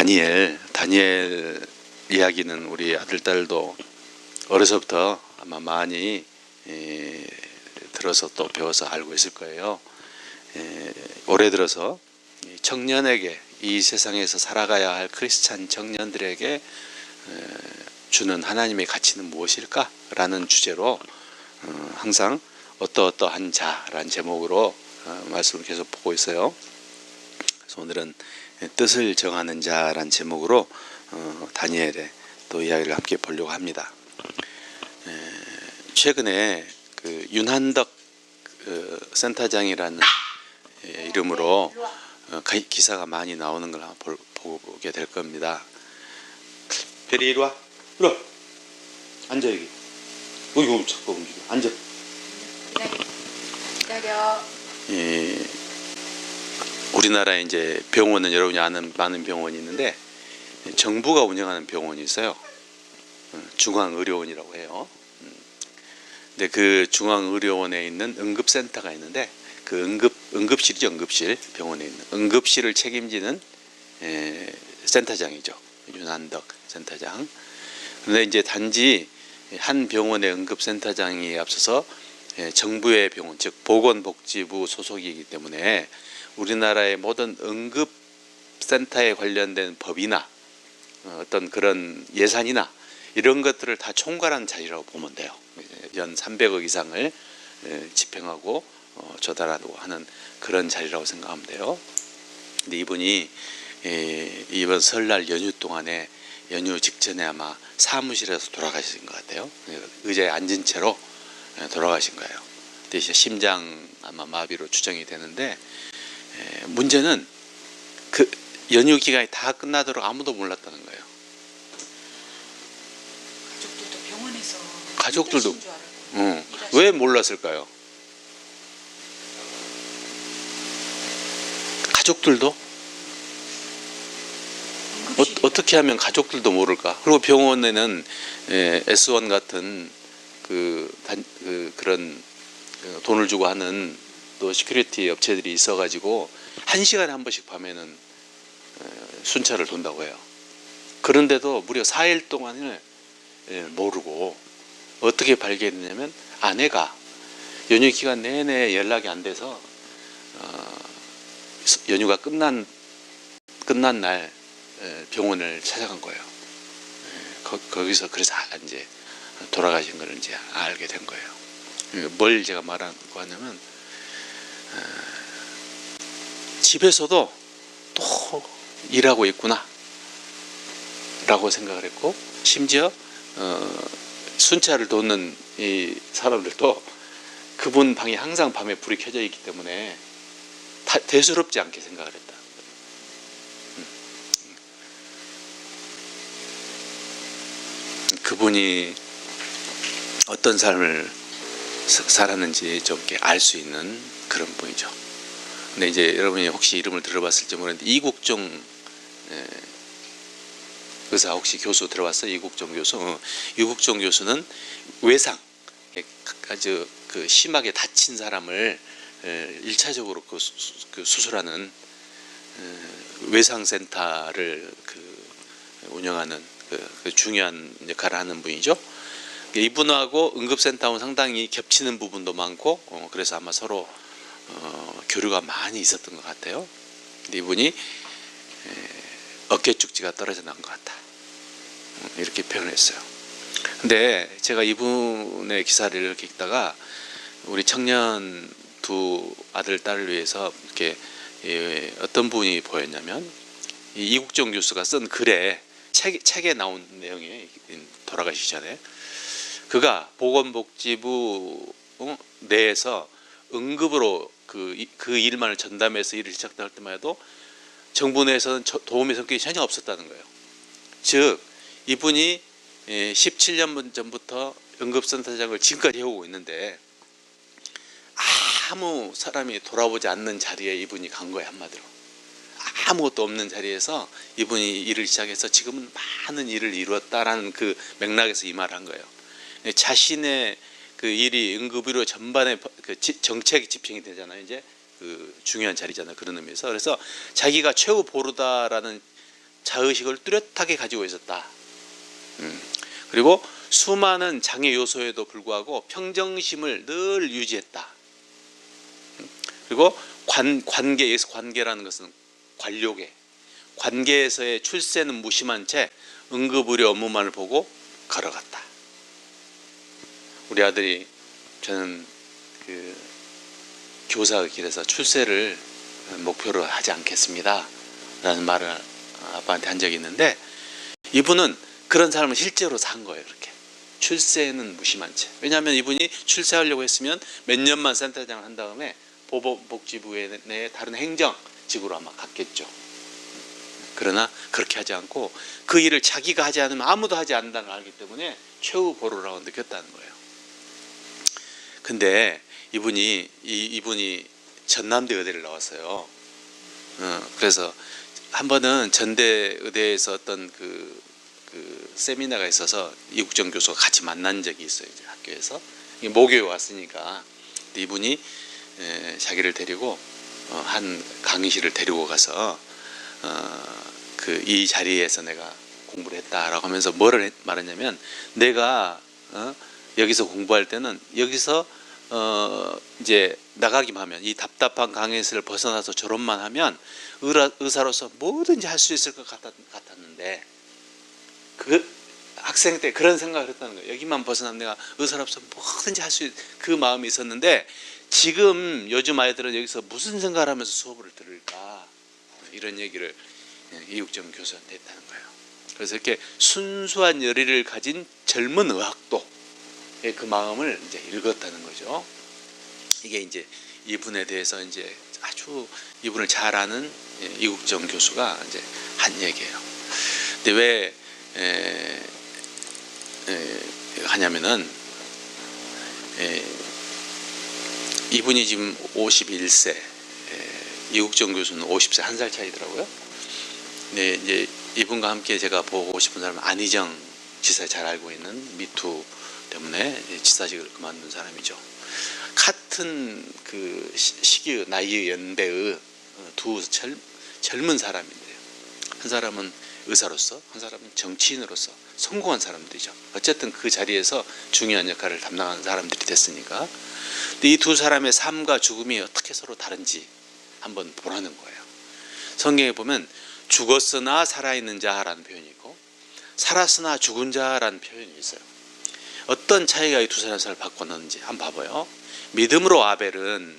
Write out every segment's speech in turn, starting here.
다니엘 이야기는 우리 아들, 딸도 어려서부터 아마 많이 들어서 또 배워서 알고 있을 거예요. 올해 들어서 청년에게, 이 세상에서 살아가야 할 크리스찬 청년들에게 주는 하나님의 가치는 무엇일까? 라는 주제로 항상 어떠한 자라는 제목으로 말씀을 계속 보고 있어요. 그래서 오늘은 뜻을 정하는 자라는 제목으로 다니엘의 또 이야기를 함께 보려고 합니다. 최근에 그 윤한덕 센터장이라는 이름으로 기사가 많이 나오는 걸 한번 보게 될 겁니다. 별이 이리 와. 이리 와. 앉아 여기. 이거 자꾸 움직여. 앉아. 기다려. 우리나라에 이제 병원은 여러분이 아는 많은 병원이 있는데 정부가 운영하는 병원이 있어요. 중앙의료원이라고 해요. 근데 그 중앙의료원에 있는 응급센터가 있는데 그 응급실이죠. 응급실, 병원에 있는 응급실을 책임지는 센터장이죠. 윤한덕 센터장. 그런데 이제 단지 한 병원의 응급센터장이 앞서서 정부의 병원, 즉 보건복지부 소속이기 때문에 우리나라의 모든 응급센터에 관련된 법이나 어떤 그런 예산이나 이런 것들을 다 총괄한 자리라고 보면 돼요. 연 300억 이상을 집행하고 조달하고 하는 그런 자리라고 생각하면 돼요. 근데 이분이 이번 설날 연휴 동안에, 연휴 직전에 아마 사무실에서 돌아가신 것 같아요. 의자에 앉은 채로 돌아가신 거예요. 근데 이제 심장 아마 마비로 추정이 되는데, 문제는 그 연휴 기간이 다 끝나도록 아무도 몰랐다는 거예요. 가족들도 병원에서 가족들도 왜 몰랐을까요? 가족들도 어떻게 하면 가족들도 모를까? 그리고 병원에는 S1 같은 그런 돈을 주고 하는 또 시큐리티 업체들이 있어가지고 1시간에 한 번씩 밤에는 순찰을 돈다고 해요. 그런데도 무려 4일 동안을 모르고 어떻게 발견했냐면 아내가 연휴 기간 내내 연락이 안 돼서 연휴가 끝난 날 병원을 찾아간 거예요. 거기서 그래서 이제 돌아가신 걸 이제 알게 된 거예요. 뭘 제가 말하고 하냐면 집에서도 또 일하고 있구나 라고 생각을 했고, 심지어 순찰을 돕는 이 사람들도 그분 방에 항상 밤에 불이 켜져 있기 때문에 대수롭지 않게 생각을 했다. 그분이 어떤 삶을 살았는지 좀 알 수 있는 그런 분이죠. 근데 이제 여러분이 혹시 이름을 들어봤을지 모르는데 이국종 의사 혹시 교수 들어봤어요? 이국종 교수. 이국종 교수는 외상, 아주 그 심하게 다친 사람을 1차적으로 그 수술하는 외상센터를 운영하는 그 중요한 역할을 하는 분이죠. 이분하고 응급센터하고는 상당히 겹치는 부분도 많고, 그래서 아마 서로 교류가 많이 있었던 것 같아요. 근데 이분이 어깨축지가 떨어져 난 것 같다, 이렇게 표현했어요. 근데 제가 이분의 기사를 이렇게 읽다가 우리 청년 두 아들, 딸을 위해서 이렇게 어떤 분이 보였냐면, 이국종 교수가 쓴 글에 책에 나온 내용이 돌아가시기 전에 그가 보건복지부 내에서 응급으로 그 일만을 전담해서 일을 시작할 때만 해도 정부 내에서는 도움의 성격이 전혀 없었다는 거예요. 즉 이분이 17년 전부터 응급센터장을 지금까지 해오고 있는데 아무 사람이 돌아보지 않는 자리에 이분이 간 거예요. 한마디로 아무것도 없는 자리에서 이분이 일을 시작해서 지금은 많은 일을 이루었다라는 그 맥락에서 이 말을 한 거예요. 자신의 그 일이 응급의료 전반에 정책이 집행이 되잖아요. 이제 그 중요한 자리잖아요. 그런 의미에서. 그래서 자기가 최후 보루다라는 자의식을 뚜렷하게 가지고 있었다. 그리고 수많은 장애 요소에도 불구하고 평정심을 늘 유지했다. 그리고 관계에서, 관계라는 것은 관료계, 관계에서의 출세는 무심한 채 응급의료 업무만을 보고 걸어갔다. 우리 아들이, 저는 그 교사의 길에서 출세를 목표로 하지 않겠습니다 라는 말을 아빠한테 한 적이 있는데, 이분은 그런 삶을 실제로 산 거예요. 그렇게 출세는 무심한 채. 왜냐하면 이분이 출세하려고 했으면 몇 년만 센터장을 한 다음에 보건복지부 내 다른 행정직으로 아마 갔겠죠. 그러나 그렇게 하지 않고 그 일을 자기가 하지 않으면 아무도 하지 않는다는 걸 알기 때문에 최후 보루라고 느꼈다는 거예요. 근데 이분이 전남대 의대를 나왔어요. 그래서 한 번은 전대 의대에서 어떤 그 세미나가 있어서 이국정 교수가 같이 만난 적이 있어요. 이제 학교에서 모교에 왔으니까 이분이 자기를 데리고 한 강의실을 데리고 가서 이 자리에서 내가 공부를 했다라고 하면서 뭐를 말했냐면, 내가 여기서 공부할 때는 여기서 이제 나가기만 하면, 이 답답한 강의실을 벗어나서 졸업만 하면 의사로서 뭐든지 할 수 있을 것 같았는데, 그 학생 때 그런 생각을 했다는 거예요. 여기만 벗어나면 내가 의사로서 뭐든지 할 수 있을 그 마음이 있었는데, 지금 요즘 아이들은 여기서 무슨 생각을 하면서 수업을 들을까, 이런 얘기를 이국정 교수한테 했다는 거예요. 그래서 이렇게 순수한 열의를 가진 젊은 의학도의 그 마음을 이제 읽었다는 거죠. 이게 이제 이분에 대해서 이제 아주 이분을 잘 아는 이국정 교수가 이제 한 얘기예요. 근데 왜 하냐면은 이분이 지금 51세, 이국정 교수는 50세, 한 살 차이더라고요. 네, 이제 이분과 함께 제가 보고 싶은 사람은 안희정 지사, 잘 알고 있는 미투 때문에 지사직을 그만둔 사람이죠. 같은 그 시기, 나이 연배의 두 젊은 사람인데요. 한 사람은 의사로서, 한 사람은 정치인으로서 성공한 사람들이죠. 어쨌든 그 자리에서 중요한 역할을 담당하는 사람들이 됐으니까. 근데 이 두 사람의 삶과 죽음이 어떻게 서로 다른지 한번 보라는 거예요. 성경에 보면 죽었으나 살아있는 자라는 표현이 있고, 살았으나 죽은 자라는 표현이 있어요. 어떤 차이가 이 두 사람의 삶을 바꿔놨는지 한번 봐봐요. 믿음으로 아벨은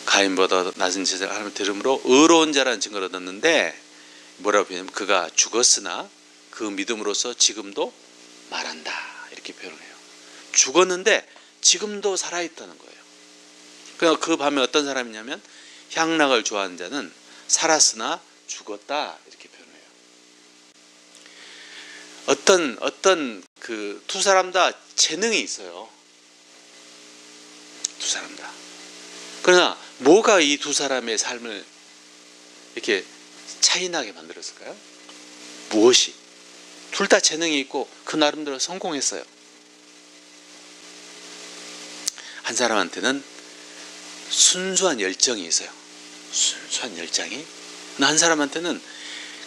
가인보다 낮은 짓을 하나님을 들음으로 의로운 자라는 증거를 얻었는데, 뭐라고 표현하냐면 그가 죽었으나 그 믿음으로써 지금도 말한다, 이렇게 표현을 해요. 죽었는데 지금도 살아있다는 거예요. 그러니까 그 밤에 어떤 사람이냐면, 향락을 좋아하는 자는 살았으나 죽었다, 이렇게 표현해요. 어떤 그 두 사람 다 재능이 있어요. 두 사람 다. 그러나 뭐가 이 두 사람의 삶을 이렇게 차이나게 만들었을까요? 무엇이? 둘 다 재능이 있고 그 나름대로 성공했어요. 한 사람한테는 순수한 열정이 있어요. 순수한 열정이. 한 사람한테는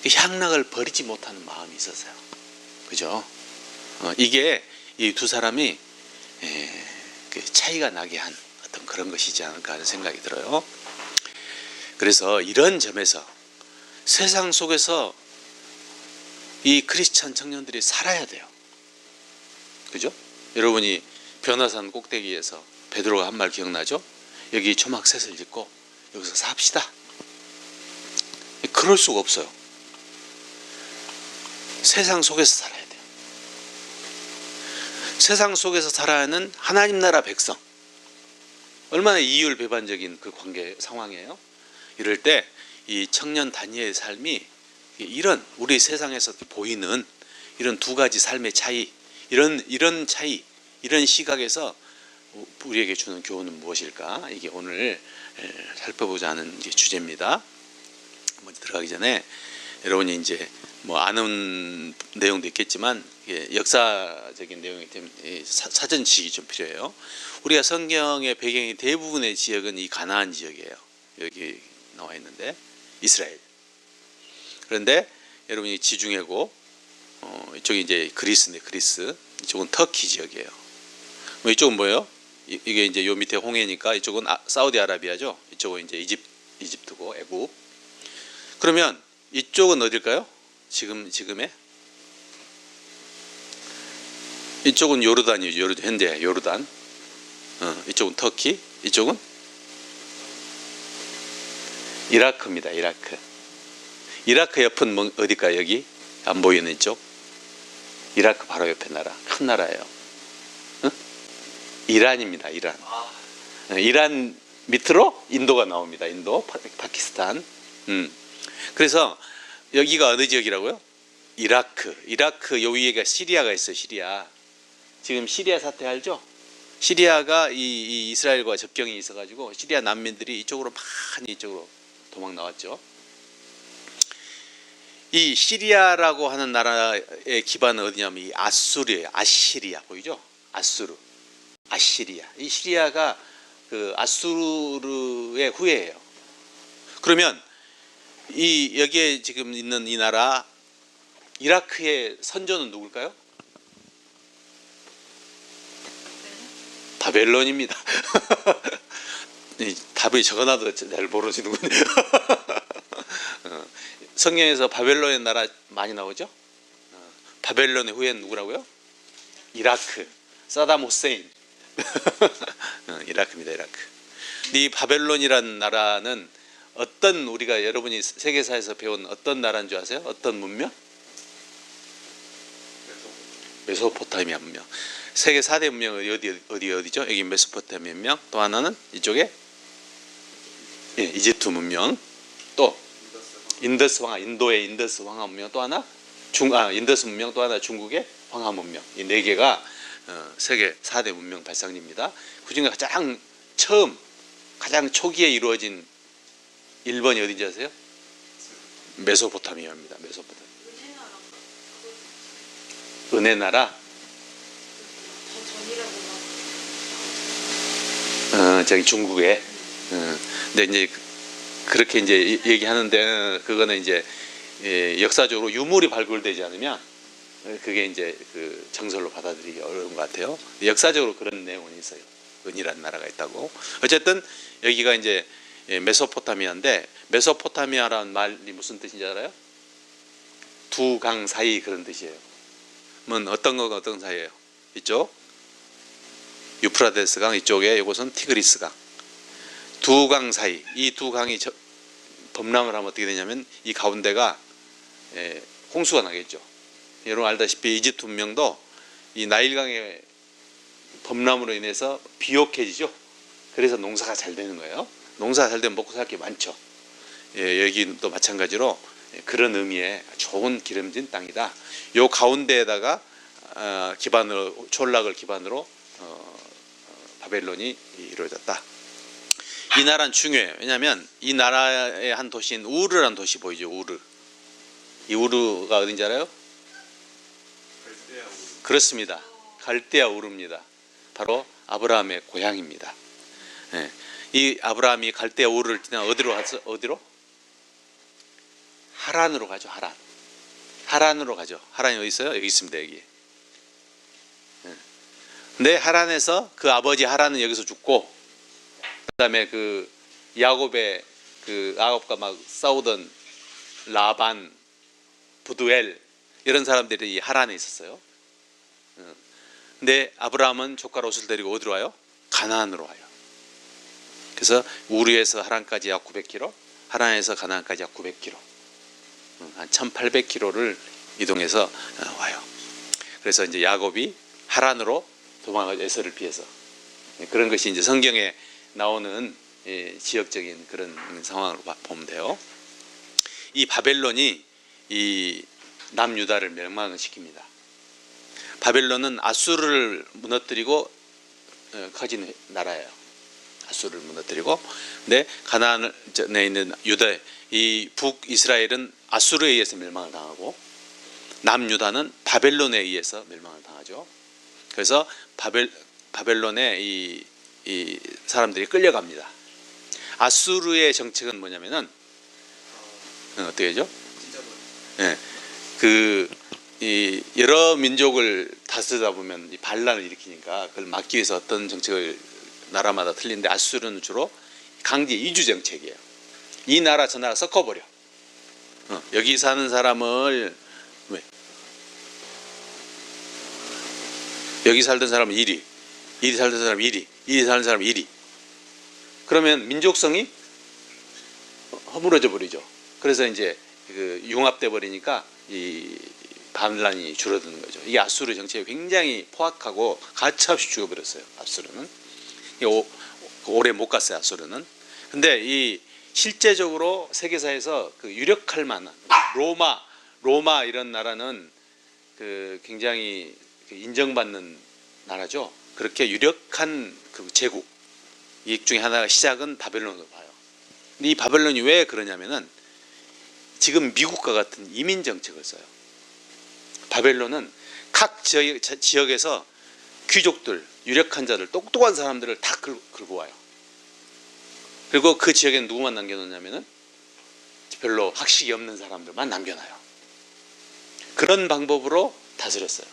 그 향락을 버리지 못하는 마음이 있었어요. 그죠? 이게 이 두 사람이 그 차이가 나게 한 어떤 그런 것이지 않을까 하는 생각이 들어요. 그래서 이런 점에서 세상 속에서 이 크리스찬 청년들이 살아야 돼요. 그죠? 여러분이 변화산 꼭대기에서 베드로가 한 말 기억나죠? 여기 초막셋을 짓고 여기서 삽시다. 그럴 수가 없어요. 세상 속에서 살아야 돼요. 세상 속에서 살아야 하는 하나님 나라 백성. 얼마나 이율배반적인 그 관계 상황이에요. 이럴 때 이 청년 다니엘의 삶이 이런 우리 세상에서 보이는 이런 두 가지 삶의 차이, 이런 차이, 이런 시각에서 우리에게 주는 교훈은 무엇일까? 이게 오늘 살펴보자 하는 주제입니다. 먼저 들어가기 전에 여러분이 이제 뭐 아는 내용도 있겠지만 역사적인 내용이 때문에 사전 지식이 좀 필요해요. 우리가 성경의 배경이 대부분의 지역은 이 가나안 지역이에요. 여기 나와 있는데 이스라엘. 그런데 여러분이 지중해고 이쪽이 이제 그리스네, 그리스. 이쪽은 터키 지역이에요. 이쪽은 뭐예요? 이게 이제 요 밑에 홍해니까 이쪽은 사우디아라비아죠. 이쪽은 이제 이집트고 애굽. 그러면 이쪽은 어딜까요? 지금의 이쪽은 요르단이죠. 현재 요르단. 이쪽은 터키. 이쪽은 이라크입니다. 이라크. 이라크 옆은 뭐 어딜까요? 여기 안 보이는 이쪽. 이라크 바로 옆에 나라. 큰 나라예요. 이란입니다. 이란. 이란 밑으로 인도가 나옵니다. 인도, 파키스탄. 그래서 여기가 어느 지역이라고요? 이라크. 이라크 요 위에가 시리아가 있어요. 시리아. 지금 시리아 사태 알죠? 시리아가 이 이스라엘과 접경이 있어가지고 시리아 난민들이 이쪽으로 많이 이쪽으로 도망 나왔죠. 이 시리아라고 하는 나라의 기반은 어디냐면 이 아수르예요. 아시리아 보이죠? 아수르. 아시리아. 이 시리아가 그 아수르의 후예예요. 그러면 이 여기에 지금 있는 이 나라 이라크의 선조는 누굴까요? 바벨론입니다. 답을 적어놔도 잘 모르시는군요. 성경에서 바벨론의 나라 많이 나오죠? 바벨론의 후예는 누구라고요? 이라크. 사담 후세인. 이라크입니다. 이라크. 이 바벨론이라는 나라는 어떤 우리가 여러분이 세계사에서 배운 어떤 나라인 줄 아세요? 어떤 문명? 메소포타미아 문명. 세계 4대 문명은 어디죠? 여기 메소포타미아 문명. 또 하나는 이쪽에 이집트 문명. 또 인더스 황하, 인도의 인더스 황하 문명. 또 하나 인더스 문명. 또 하나 중국의 황하 문명. 이 네 개가 세계 4대 문명 발상지입니다. 그중에 가장 초기에 이루어진 1번이 어딘지 아세요? 메소포타미아입니다. 메소포타미아. 은혜 나라. 저기 중국에. 근데 이제 그렇게 이제 얘기하는데 그거는 이제 역사적으로 유물이 발굴되지 않으면 그게 이제 그 정설로 받아들이기 어려운 것 같아요. 역사적으로 그런 내용은 있어요. 은이라는 나라가 있다고. 어쨌든 여기가 이제 메소포타미아인데 메소포타미아라는 말이 무슨 뜻인지 알아요? 두 강 사이 그런 뜻이에요. 어떤 거가 어떤 사이예요? 이쪽 유프라데스 강, 이쪽에 이곳은 티그리스 강. 두 강 사이. 이 두 강이 범람을 하면 어떻게 되냐면 이 가운데가 홍수가 나겠죠. 여러분 알다시피 이집트 문명도 이 나일강의 범람으로 인해서 비옥해지죠. 그래서 농사가 잘 되는 거예요. 농사가 잘 되면 먹고 살 게 많죠. 여기도 마찬가지로 그런 의미의 좋은 기름진 땅이다. 요 가운데에다가 기반으로 촌락을 기반으로 바벨론이 이루어졌다. 이 나라는 중요해요. 왜냐하면 이 나라의 한 도시인 우르라는 도시 보이죠. 우르. 이 우르가 어딘지 알아요? 그렇습니다. 갈대아 우르입니다. 바로 아브라함의 고향입니다. 이 아브라함이 갈대아 우르를 지나 어디로 가서 어디로? 하란으로 가죠. 하란으로 가죠. 하란이 어디 있어요? 여기 있습니다. 여기. 근데 하란에서 그 아버지 하란은 여기서 죽고, 그다음에 그 야곱의 그 야곱과 막 싸우던 라반, 부두엘 이런 사람들이 하란에 있었어요. 근데 아브라함은 조카 롯을 데리고 어디로 와요? 가나안으로 와요. 그래서 우르에서 하란까지 약 900km, 하란에서 가나안까지 약 900km, 한 1800km를 이동해서 와요. 그래서 이제 야곱이 하란으로 도망가죠. 에서를 피해서. 그런 것이 이제 성경에 나오는 지역적인 그런 상황으로 보면 돼요. 이 바벨론이 이 남유다를 멸망을 시킵니다. 바벨론은 아수르를 무너뜨리고 커진 나라예요. 아수르를 무너뜨리고. 근데 가나안에 있는 유다, 이 북이스라엘은 아수르에 의해서 멸망을 당하고, 남유다는 바벨론에 의해서 멸망을 당하죠. 그래서 바벨론에 이 사람들이 끌려갑니다. 아수르의 정책은 뭐냐면은 어떻게 하죠? 예, 이 여러 민족을 다스리다 보면 이 반란을 일으키니까 그걸 막기 위해서 어떤 정책을 나라마다 틀린데 아수르는 주로 강제 이주 정책이에요. 이 나라 저 나라 섞어버려. 여기 사는 사람을 왜? 여기 살던 사람은 이리 살던 사람 이리 살던 사람 이리. 그러면 민족성이 허물어져 버리죠. 그래서 이제 융합돼 버리니까 이 반란이 줄어드는 거죠. 이게 아수르 정책이 굉장히 포악하고 가차없이 죽어버렸어요. 아수르는 오래 못 갔어요. 아수르는. 근데 이 실제적으로 세계사에서 유력할 만한 로마 이런 나라는 굉장히 인정받는 나라죠. 그렇게 유력한 제국 이 중에 하나가 시작은 바벨론으로 봐요. 근데 이 바벨론이 왜 그러냐면은 지금 미국과 같은 이민 정책을 써요. 바벨론은 각 지역에서 귀족들, 유력한 자들, 똑똑한 사람들을 다 끌고 와요. 그리고 그 지역에는 누구만 남겨놓냐면은 별로 학식이 없는 사람들만 남겨놔요. 그런 방법으로 다스렸어요.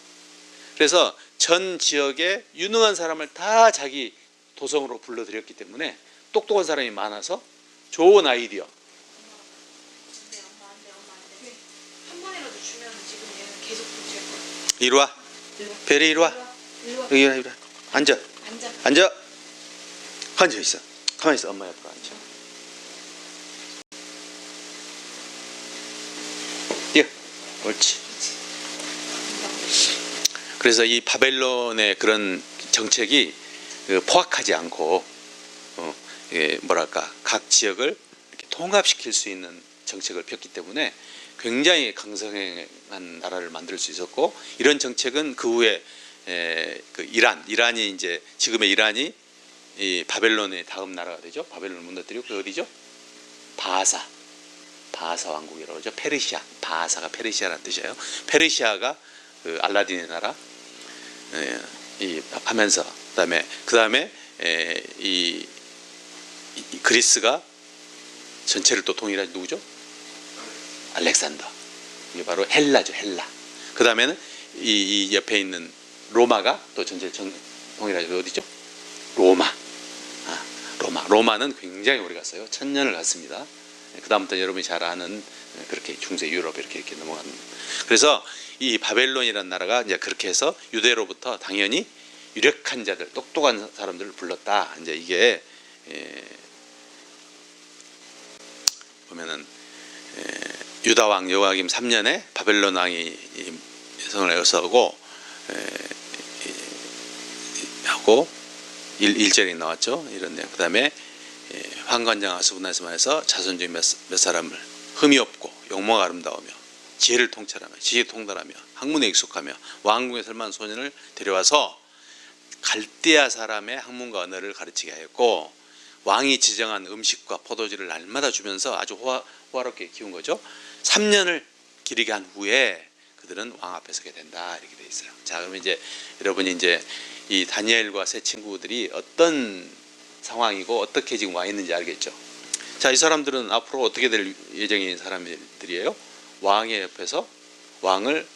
그래서 전 지역에 유능한 사람을 다 자기 도성으로 불러들였기 때문에 똑똑한 사람이 많아서 좋은 아이디어. 한 번이라도 주면 지금 얘는 계속 부질 거야. 이리 와. 베리 이리 와. 여기 이리 와. 앉아. 앉아 있어. 가만히 있어. 엄마 옆으로 앉아. 예. 옳지. 그래서 이 바벨론의 그런 정책이 포악하지 않고 뭐랄까 각 지역을 이렇게 통합시킬 수 있는 정책을 폈기 때문에 굉장히 강성한 나라를 만들 수 있었고, 이런 정책은 그 후에 이란이 이제 지금의 이란이 이 바벨론의 다음 나라가 되죠. 바벨론을 무너뜨리고 그 어디죠? 바하사 왕국이라고 하죠. 페르시아. 바하사가 페르시아라는 뜻이에요. 페르시아가 알라딘의 나라 하면서 그다음에 이 그리스가 전체를 또 통일한 누구죠? 알렉산더. 이게 바로 헬라죠. 헬라. 그다음에는 이 옆에 있는 로마가 또 전체를 통일하죠. 어디죠? 로마는 굉장히 오래 갔어요. 1000년을 갔습니다. 그다음부터 여러분이 잘 아는 그렇게 중세 유럽 이렇게 넘어가는. 그래서 이 바벨론이라는 나라가 이제 그렇게 해서 유대로부터 당연히 유력한 자들, 똑똑한 사람들을 불렀다. 이제 이게 보면은 유다 왕 여호야김 3년에 바벨론 왕이 성을 에워싸고 하고 1절이 나왔죠. 이런데 그다음에 환관장 아수분에서 자손 중 몇 사람을 흠이 없고 용모가 아름다우며 지혜를 통찰하며 지혜 통달하며 학문에 익숙하며 왕궁에 설만한 소년을 데려와서 갈대아 사람의 학문과 언어를 가르치게 하였고, 왕이 지정한 음식과 포도주를 날마다 주면서 아주 호화롭게 키운 거죠. 3년을 기르게 한 후에 그들은 왕 앞에 서게 된다. 이렇게 돼 있어요. 자, 그러면 이제 여러분이 이제 이 다니엘과 세 친구들이 어떤 상황이고 어떻게 지금 와 있는지 알겠죠. 자, 이 사람들은 앞으로 어떻게 될 예정인 사람들이에요? 왕의 옆에서 왕을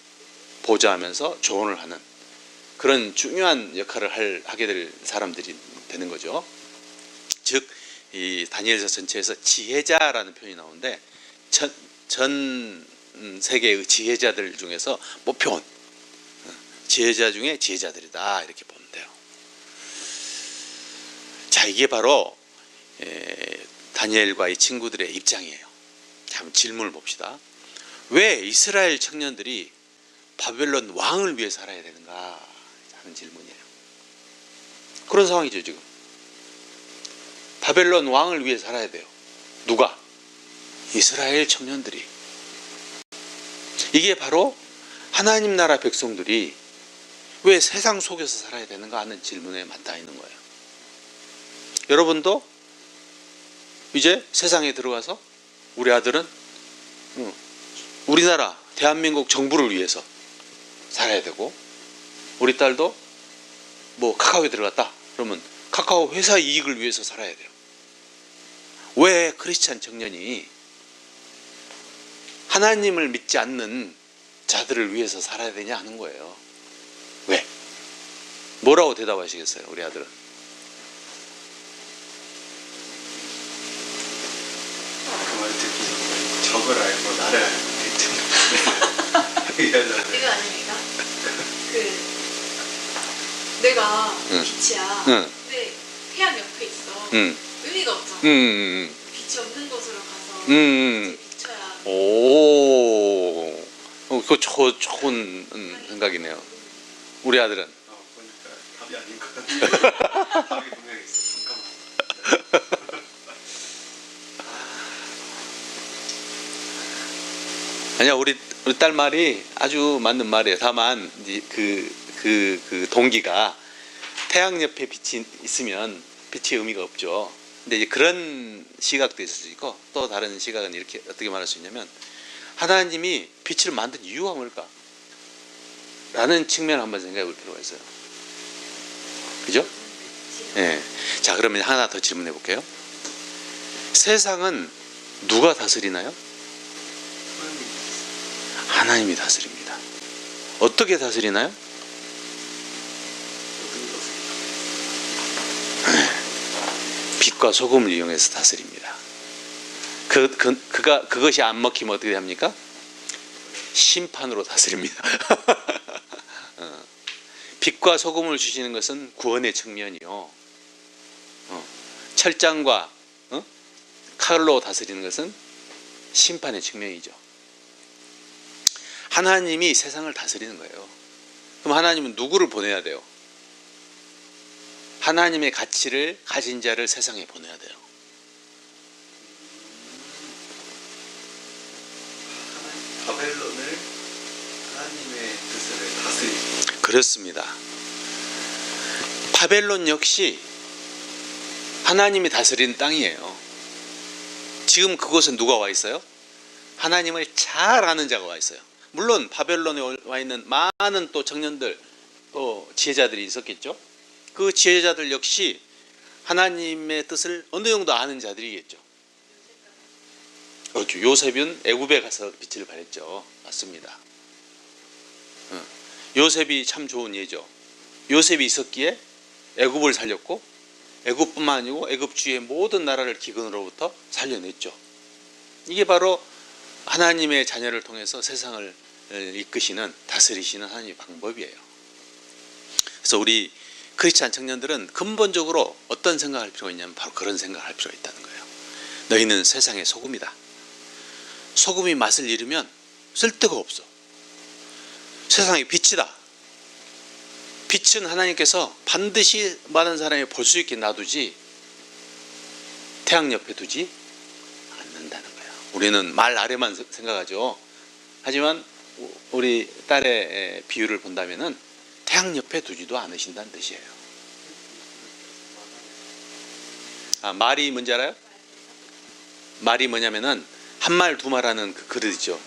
보좌하면서 조언을 하는 그런 중요한 역할을 하게 될 사람들이 되는 거죠. 즉, 이 다니엘서 전체에서 지혜자라는 표현이 나오는데 전 세계의 지혜자들 중에서 뽑혀온 지혜자 중에 지혜자들이다. 이렇게 보면 돼요. 자, 이게 바로 다니엘과 이 친구들의 입장이에요. 자, 한번 질문을 봅시다. 왜 이스라엘 청년들이 바벨론 왕을 위해 살아야 되는가 하는 질문이에요. 그런 상황이죠. 지금 바벨론 왕을 위해 살아야 돼요. 누가? 이스라엘 청년들이. 이게 바로 하나님 나라 백성들이 왜 세상 속에서 살아야 되는가 하는 질문에 맞닿아 있는 거예요. 여러분도 이제 세상에 들어가서 우리 아들은 우리나라 대한민국 정부를 위해서 살아야 되고, 우리 딸도 뭐 카카오에 들어갔다 그러면 카카오 회사 이익을 위해서 살아야 돼요. 왜 크리스찬 청년이 하나님을 믿지 않는 자들을 위해서 살아야 되냐 하는 거예요. 왜? 뭐라고 대답하시겠어요, 우리 아들은? 그 말 듣기 저걸 알고 나를 알겠죠. 이거 아닙니까? 그 내가 응. 빛이야. 응. 근데 태양 옆에 있어. 응. 의미가 없잖아. 음. 빛이 없는 곳으로 가서 음. 빛을 비춰야. 오. 그거 좋은 생각이네요. 우리 아들은? 보니까 답이 아닌 것 같아. 답이 분명히 있어. 잠깐만. 아니야, 우리 딸 말이 아주 맞는 말이에요. 다만 이제 그 동기가 태양 옆에 빛이 있으면 빛의 의미가 없죠. 근데 이제 그런 시각도 있을 수 있고, 또 다른 시각은 이렇게 어떻게 말할 수 있냐면, 하나님이 빛을 만든 이유가 뭘까? 라는 측면을 한번 생각해 볼 필요가 있어요. 그죠? 예. 자, 그러면 하나 더 질문해 볼게요. 세상은 누가 다스리나요? 하나님이 다스립니다. 어떻게 다스리나요? 빛과 소금을 이용해서 다스립니다. 그것이 안 먹히면 어떻게 합니까? 심판으로 다스립니다. 빛과 소금을 주시는 것은 구원의 측면이요. 철장과 칼로 다스리는 것은 심판의 측면이죠. 하나님이 세상을 다스리는 거예요. 그럼 하나님은 누구를 보내야 돼요? 하나님의 가치를 가진 자를 세상에 보내야 돼요. 바벨론을 하나님의 뜻을 다스리고. 그렇습니다. 바벨론 역시 하나님이 다스리는 땅이에요. 지금 그곳은 누가 와 있어요? 하나님을 잘 아는 자가 와 있어요. 물론 바벨론에 와 있는 많은 또 청년들, 또 지혜자들이 있었겠죠. 그 지혜자들 역시 하나님의 뜻을 어느 정도 아는 자들이겠죠. 그렇죠. 요셉은 애굽에 가서 빛을 발했죠. 맞습니다. 요셉이 참 좋은 예죠. 요셉이 있었기에 애굽을 살렸고, 애굽뿐만 아니고 애굽 주위의 모든 나라를 기근으로부터 살려냈죠. 이게 바로 하나님의 자녀를 통해서 세상을 이끄시는, 다스리시는 하나님의 방법이에요. 그래서 우리 크리스찬 청년들은 근본적으로 어떤 생각을 할 필요가 있냐면 바로 그런 생각을 할 필요가 있다는 거예요. 너희는 세상의 소금이다. 소금이 맛을 잃으면 쓸데가 없어. 세상의 빛이다. 빛은 하나님께서 반드시 많은 사람이 볼 수 있게 놔두지, 태양 옆에 두지 않는다는 거예요. 우리는 말 아래만 생각하죠. 하지만 우리 딸의 비유를 본다면은 태양 옆에 두지도 않으신다는 뜻이에요. 말이 뭔지 알아요? 말이 뭐냐면은 한 말 두 말하는 그 그릇이죠.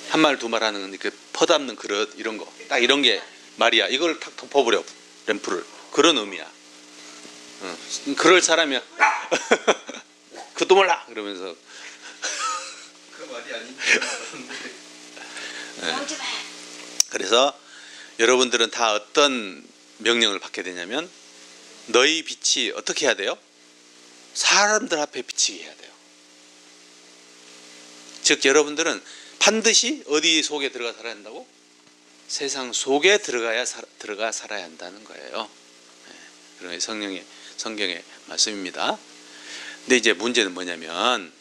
한 말 두 말하는 그 퍼담는 그릇, 이런 거, 딱 이런 게 말이야. 이걸 탁 덮어버려, 램프를. 그런 의미야. 그럴 사람이야. 그것도 몰라 그러면서. 그 말이 아닌데. 그래서 여러분들은 다 어떤 명령을 받게 되냐면, 너희 빛이 어떻게 해야 돼요? 사람들 앞에 비치게 해야 돼요. 즉 여러분들은 반드시 어디 속에 들어가 살아야 한다고? 세상 속에 들어가 살아야 한다는 거예요. 그런 성경의 말씀입니다. 근데 이제 문제는 뭐냐면,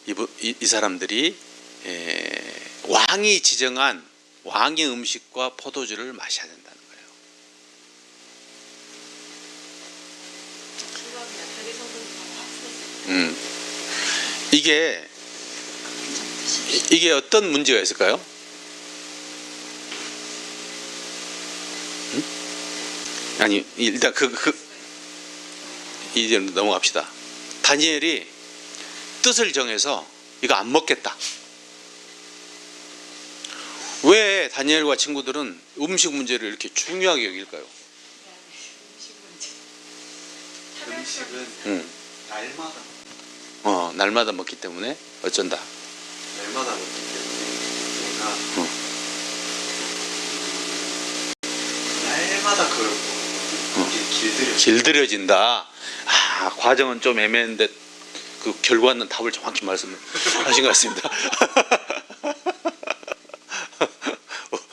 이 사람들이 왕이 지정한 왕의 음식과 포도주를 마셔야 된다는 거예요. 이게 어떤 문제가 있을까요? 아니, 일단 이제 넘어갑시다. 다니엘이 뜻을 정해서 이거 안 먹겠다. 왜 다니엘과 친구들은 음식 문제를 이렇게 중요하게 여길까요? 음식은 날마다 날마다 먹기 때문에 어쩐다. 날마다 먹기 때문에 내가 날마다 그걸 이게 길들여. 길들여진다. 과정은 좀 애매한데 그 결과는 답을 정확히 말씀하신 것 같습니다.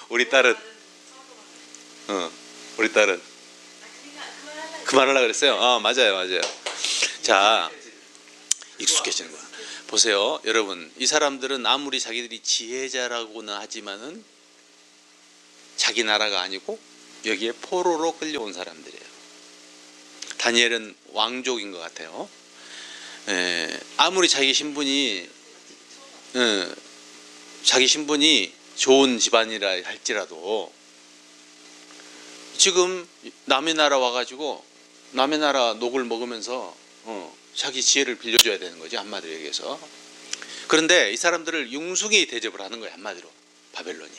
우리 딸은 우리 딸은 그만하려고 그랬어요. 맞아요. 자, 익숙해지는 거야. 보세요, 여러분. 이 사람들은 아무리 자기들이 지혜자라고는 하지만은 자기 나라가 아니고 여기에 포로로 끌려온 사람들이에요. 다니엘은 왕족인 것 같아요. 아무리 자기 신분이 좋은 집안이라 할지라도 지금 남의 나라 와가지고 남의 나라 녹을 먹으면서 자기 지혜를 빌려줘야 되는 거지, 한마디로 얘기해서. 그런데 이 사람들을 융숭이 대접을 하는 거예요, 한마디로. 바벨론이.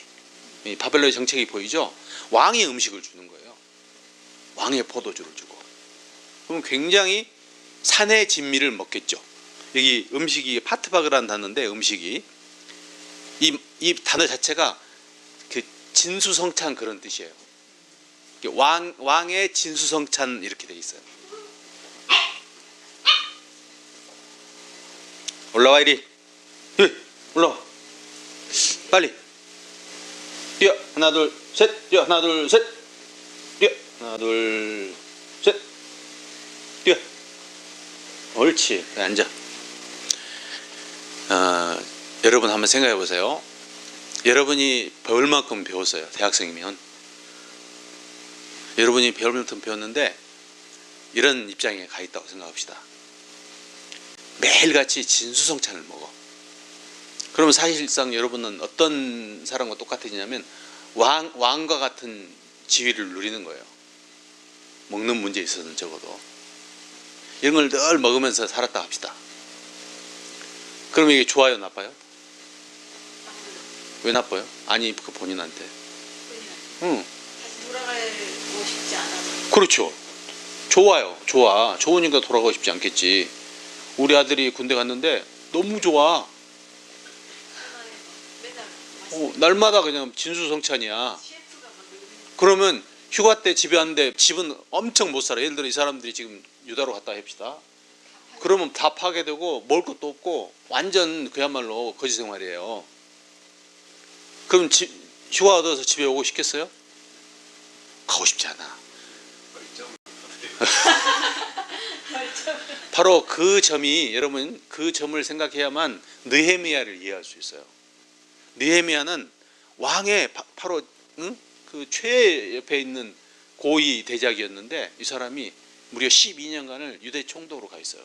이 바벨론의 정책이 보이죠? 왕의 음식을 주는 거예요. 왕의 포도주를 주고. 그럼 굉장히 산의 진미를 먹겠죠. 여기 음식이 파트바그라는 단어인데, 음식이 이 단어 자체가 그 진수성찬 그런 뜻이에요. 왕의 진수성찬 이렇게 돼 있어요. 올라와 이리. 올라와. 빨리. 뛰어. 하나 둘 셋. 뛰어. 하나 둘 셋. 뛰어. 하나 둘 셋. 뛰어. 옳지. 앉아. 여러분 한번 생각해 보세요. 여러분이 배울 만큼 배웠어요. 대학생이면. 여러분이 배울 만큼 배웠는데 이런 입장에 가 있다고 생각합시다. 매일같이 진수성찬을 먹어. 그러면 사실상 여러분은 어떤 사람과 똑같으냐면 왕과 같은 지위를 누리는 거예요. 먹는 문제에 있어서는 적어도. 이런 걸 늘 먹으면서 살았다 합시다. 그러면 이게 좋아요, 나빠요? 왜 나빠요? 아니, 그 본인한테. 다시 돌아가고 싶지 않아서. 그렇죠. 좋아요. 좋으니까 돌아가고 싶지 않겠지. 우리 아들이 군대 갔는데 너무 좋아. 맨날 날마다 그냥 진수성찬이야. CF가 만들고 그러면 휴가 때 집에 왔는데 집은 엄청 못 살아. 예를 들어 이 사람들이 지금 유다로 갔다 합시다. 그러면 다 파괴되고 먹을 것도 없고 완전 그야말로 거지 생활이에요. 그럼 휴가 얻어서 집에 오고 싶겠어요? 가고 싶지 않아. 바로 그 점이, 여러분, 그 점을 생각해야만 느헤미야를 이해할 수 있어요. 느헤미야는 왕의 바로 그 최 옆에 있는 고위 대작이었는데 이 사람이 무려 12년간을 유대 총독으로 가 있어요.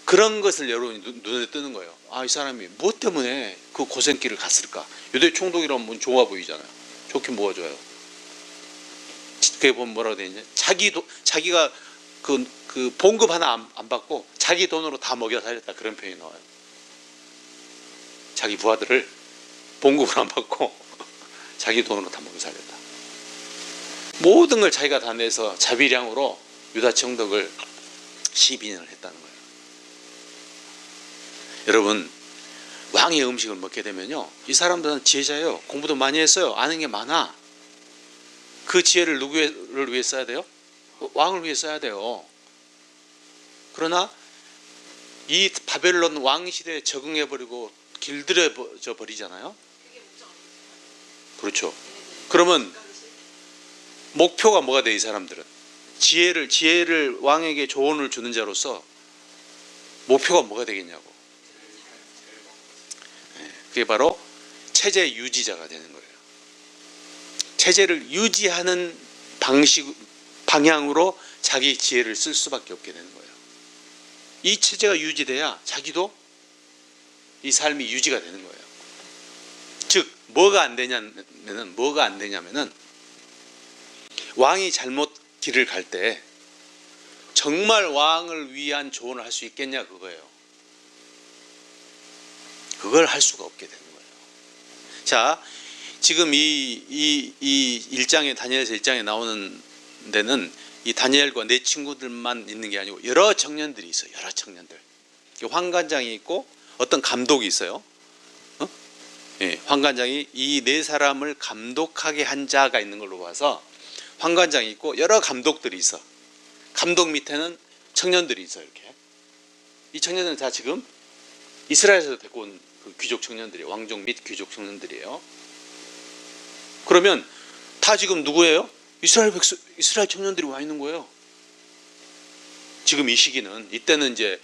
그런 것을 여러분이 눈에 뜨는 거예요. 이 사람이 무엇 때문에 그 고생길을 갔을까? 유대 총독이라면 뭐 좋아 보이잖아요. 좋긴 뭐가 좋아요. 그게 보면 뭐라고 되어 있냐? 자기가 그 봉급 하나 안 받고 자기 돈으로 다 먹여 살렸다, 그런 표현이 나와요. 자기 부하들을 봉급을 안 받고 자기 돈으로 다 먹여 살렸다. 모든 걸 자기가 다 내서 자비량으로 유다 총독을 12년을 했다는 거예요. 여러분, 왕의 음식을 먹게 되면요, 이 사람들은 지혜자예요. 공부도 많이 했어요. 아는 게 많아. 그 지혜를 누구를 위해 써야 돼요? 왕을 위해 써야 돼요. 그러나 이 바벨론 왕 시대에 적응해버리고 길들여져 버리잖아요. 그렇죠. 그러면 목표가 뭐가 돼, 이 사람들은? 지혜를 왕에게 조언을 주는 자로서 목표가 뭐가 되겠냐고. 그게 바로 체제 유지자가 되는 거예요. 체제를 유지하는 방향으로 자기 지혜를 쓸 수밖에 없게 되는 거예요. 이 체제가 유지돼야 자기도 이 삶이 유지가 되는 거예요. 즉 뭐가 안 되냐면은 왕이 잘못 길을 갈 때 정말 왕을 위한 조언을 할 수 있겠냐, 그거예요. 그걸 할 수가 없게 되는 거예요. 자, 지금 이 1장에, 다니엘서 1장에 나오는 데는 이 다니엘과 내 친구들만 있는 게 아니고 여러 청년들이 있어요. 여러 청년들. 환관장이 있고 어떤 감독이 있어요. 예, 환관장이 이 네 사람을 감독하게 한 자가 있는 걸로 봐서 환관장이 있고 여러 감독들이 있어. 감독 밑에는 청년들이 있어. 이렇게 이 청년들은 다 지금 이스라엘에서 데리고 온 그 귀족 청년들이에요. 왕족 및 귀족 청년들이에요. 그러면 다 지금 누구예요? 이스라엘 청년들이 와 있는 거예요. 지금 이 시기는, 이때는 이제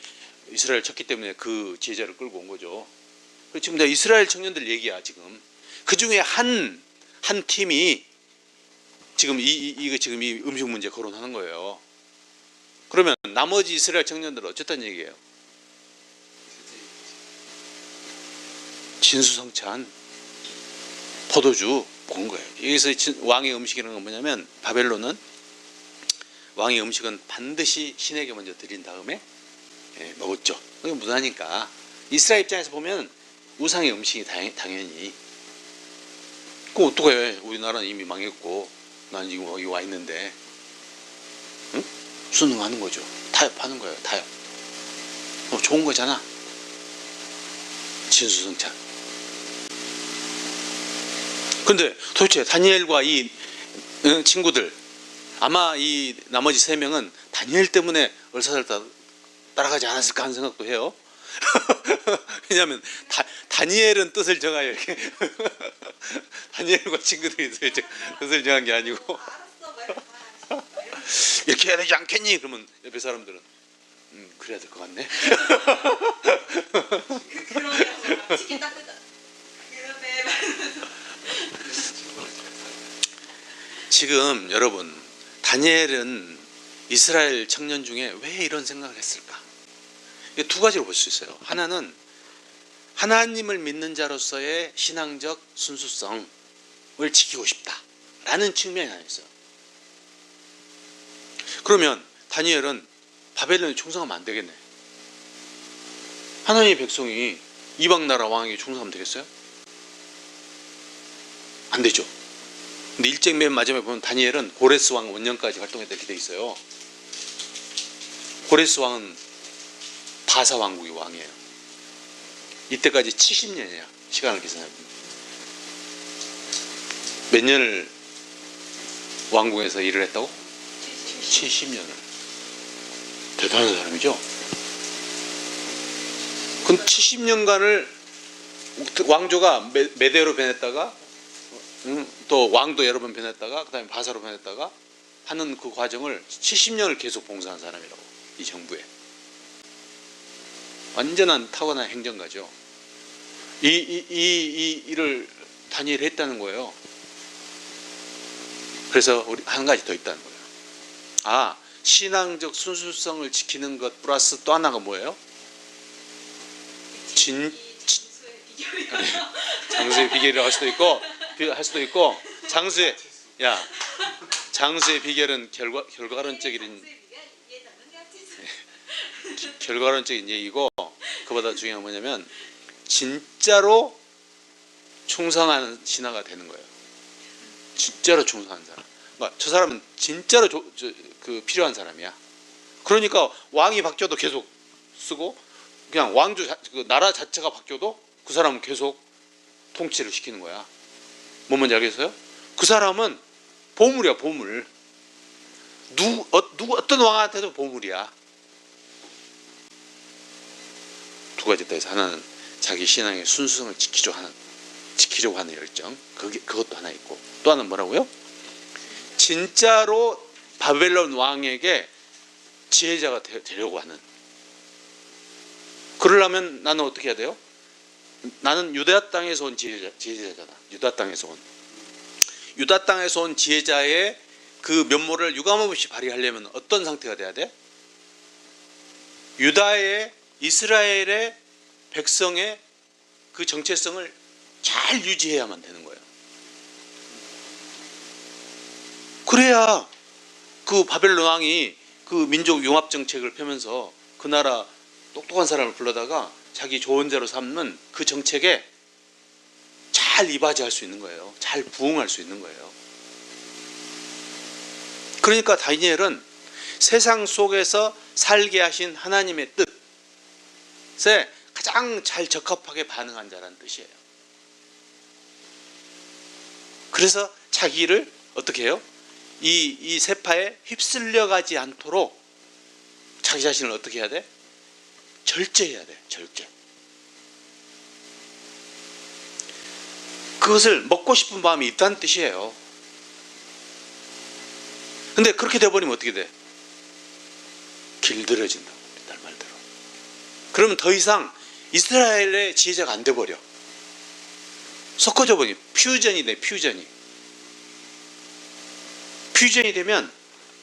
이스라엘 쳤기 때문에 그 제자를 끌고 온 거죠. 지금 다 이스라엘 청년들 얘기야. 지금 그 중에 한 팀이 지금 지금 이 음식 문제 거론하는 거예요. 그러면 나머지 이스라엘 청년들은 어쨌다는 얘기예요? 진수성찬 포도주 본 거예요. 여기서 왕의 음식이라는 건 뭐냐면, 바벨론은 왕의 음식은 반드시 신에게 먼저 드린 다음에 먹었죠. 그게 무난하니까. 이스라엘 입장에서 보면 우상의 음식이 당연히. 그럼 어떡해? 우리나라는 이미 망했고 난 지금 여기 와 있는데, 응? 순응하는 거죠. 타협하는 거예요. 타협. 좋은 거잖아. 진수성찬. 근데 도대체 다니엘과 이 친구들, 아마 이 나머지 세 명은 다니엘 때문에 얼사살다 따라가지 않았을까 하는 생각도 해요. 왜냐하면 다니엘은 뜻을 정하여 이렇게 다니엘과 친구들이 뜻을 정한 게 아니고 이렇게 해야 되지 않겠니? 그러면 옆에 사람들은 그래야 될 것 같네. 그러면 치킨 따뜻한 그러네 말하면서. 지금 여러분, 다니엘은 이스라엘 청년 중에 왜 이런 생각을 했을까? 두 가지로 볼 수 있어요. 하나는 하나님을 믿는 자로서의 신앙적 순수성을 지키고 싶다라는 측면이 하나 있어요. 그러면 다니엘은 바벨론에 충성하면 안 되겠네. 하나님의 백성이 이방 나라 왕에게 충성하면 되겠어요? 안 되죠. 근데 일장 맨 마지막에 보면 다니엘은 고레스 왕 원년까지 활동했다 이렇게 돼 있어요. 고레스 왕은 바사 왕국의 왕이에요. 이때까지 70년이야. 시간을 계산해보면. 몇 년을 왕궁에서 일을 했다고? 70년을. 대단한 사람이죠. 그 70년간을 왕조가 메대로 변했다가, 또 왕도 여러 번 변했다가, 그 다음에 바사로 변했다가 하는 그 과정을 70년을 계속 봉사한 사람이라고, 이 정부에. 완전한 타고난 행정가죠. 이 일을 다니엘이 했다는 거예요. 그래서 우리 한 가지 더 있다는 거예요. 신앙적 순수성을 지키는 것 플러스 또 하나가 뭐예요? 장수의 비결이라고 할 수도 있고 장수의 비결은 결과론적인 얘기고, 그보다 중요한 건 뭐냐면 진짜로 충성하는 신하가 되는 거예요. 진짜로 충성하는 사람. 그러니까 저 사람은 진짜로 필요한 사람이야. 그러니까 왕이 바뀌어도 계속 쓰고, 그냥 그 나라 자체가 바뀌어도 그 사람은 계속 통치를 시키는 거야. 뭔지 알겠어요? 그 사람은 보물이야, 보물. 어떤 왕한테도 보물이야. 두 가지 있다 해서, 하나는 자기 신앙의 순수성을 지키려고 하는 열정, 그것도 하나 있고, 또 하나는 뭐라고요? 진짜로 바벨론 왕에게 지혜자가 되려고 하는. 그러려면 나는 어떻게 해야 돼요? 나는 유다 땅에서 온 지혜자잖아. 유다 땅에서 온 지혜자의 그 면모를 유감없이 발휘하려면 어떤 상태가 돼야 돼? 이스라엘의 백성의 그 정체성을 잘 유지해야만 되는 거예요. 그래야 그 바벨론 왕이 그 민족 융합 정책을 펴면서 그 나라 똑똑한 사람을 불러다가 자기 좋은 자로 삼는 그 정책에 잘 이바지할 수 있는 거예요. 잘 부응할 수 있는 거예요. 그러니까 다니엘은 세상 속에서 살게 하신 하나님의 뜻에 가장 잘 적합하게 반응한 자라는 뜻이에요. 그래서 자기를 어떻게 해요? 이 세파에 휩쓸려 가지 않도록 자기 자신을 어떻게 해야 돼? 절제해야 돼. 절제. 그것을 먹고 싶은 마음이 있다는 뜻이에요. 근데 그렇게 돼버리면 어떻게 돼? 길들여진다. 옛날 말대로. 그러면 더 이상 이스라엘의 지혜자가 안 돼버려. 섞어져 버려. 퓨전이 돼. 퓨전이 되면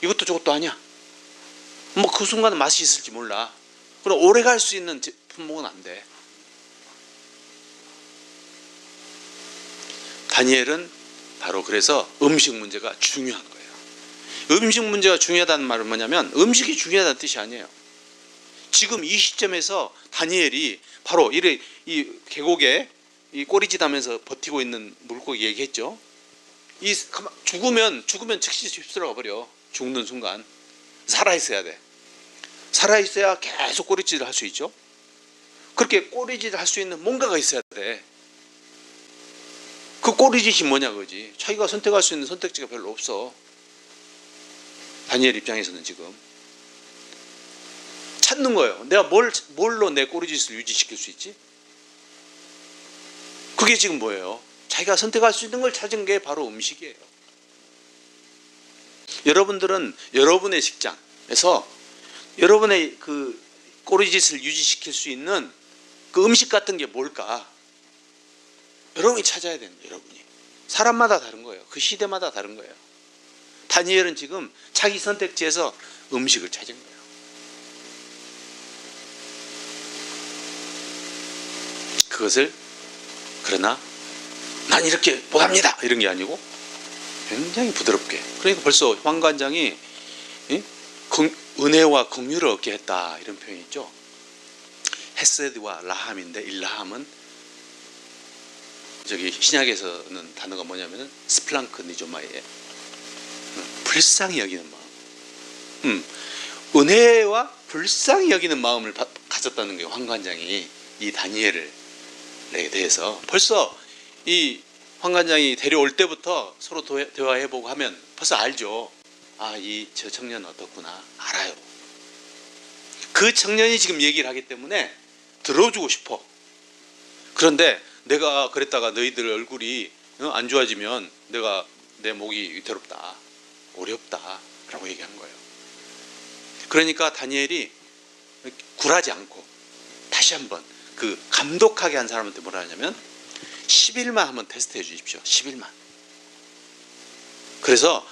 이것도 저것도 아니야. 뭐 그 순간은 맛이 있을지 몰라. 그럼 오래 갈 수 있는 품목은 안 돼. 다니엘은 바로 그래서 음식 문제가 중요한 거예요. 음식 문제가 중요하다는 말은 뭐냐면 음식이 중요하다는 뜻이 아니에요. 지금 이 시점에서 다니엘이 바로 이 계곡에 이 꼬리짓하면서 버티고 있는 물고기 얘기했죠. 죽으면 즉시 휩쓸어 버려. 죽는 순간 살아 있어야 돼. 살아 있어야 계속 꼬리짓을 할 수 있죠. 그렇게 꼬리짓을 할 수 있는 뭔가가 있어야 돼. 그 꼬리짓이 뭐냐 그거지. 자기가 선택할 수 있는 선택지가 별로 없어. 다니엘 입장에서는 지금 찾는 거예요. 내가 뭘로 내 꼬리짓을 유지시킬 수 있지? 그게 지금 뭐예요? 자기가 선택할 수 있는 걸 찾은 게 바로 음식이에요. 여러분들은 여러분의 직장에서 여러분의 그 꼬리짓을 유지시킬 수 있는 그 음식 같은 게 뭘까? 여러분이 찾아야 되는 거예요. 여러분이. 사람마다 다른 거예요. 그 시대마다 다른 거예요. 다니엘은 지금 자기 선택지에서 음식을 찾은 거예요. 그것을 그러나 난 이렇게 못합니다 이런 게 아니고 굉장히 부드럽게. 그러니까 벌써 황관장이 은혜와 긍휼을 얻게 했다 이런 표현이 있죠. 헤세드와 라함인데 이 라함은 저기 신약에서는 단어가 뭐냐면은 스플랑크니조마이에 불쌍히 여기는 마음. 은혜와 불쌍히 여기는 마음을 가졌다는 거예요. 황관장이 이 다니엘에 대해서 벌써 이 황관장이 데려올 때부터 서로 대화해보고 하면 벌써 알죠. 저 청년은 어떻구나 알아요. 그 청년이 지금 얘기를 하기 때문에 들어주고 싶어. 그런데 내가 그랬다가 너희들 얼굴이 안 좋아지면 내 목이 위태롭다 어렵다 라고 얘기한 거예요. 그러니까 다니엘이 굴하지 않고 다시 한번 그 감독하게 한 사람한테 뭐라 하냐면 10일만 한번 테스트해 주십시오. 10일만. 그래서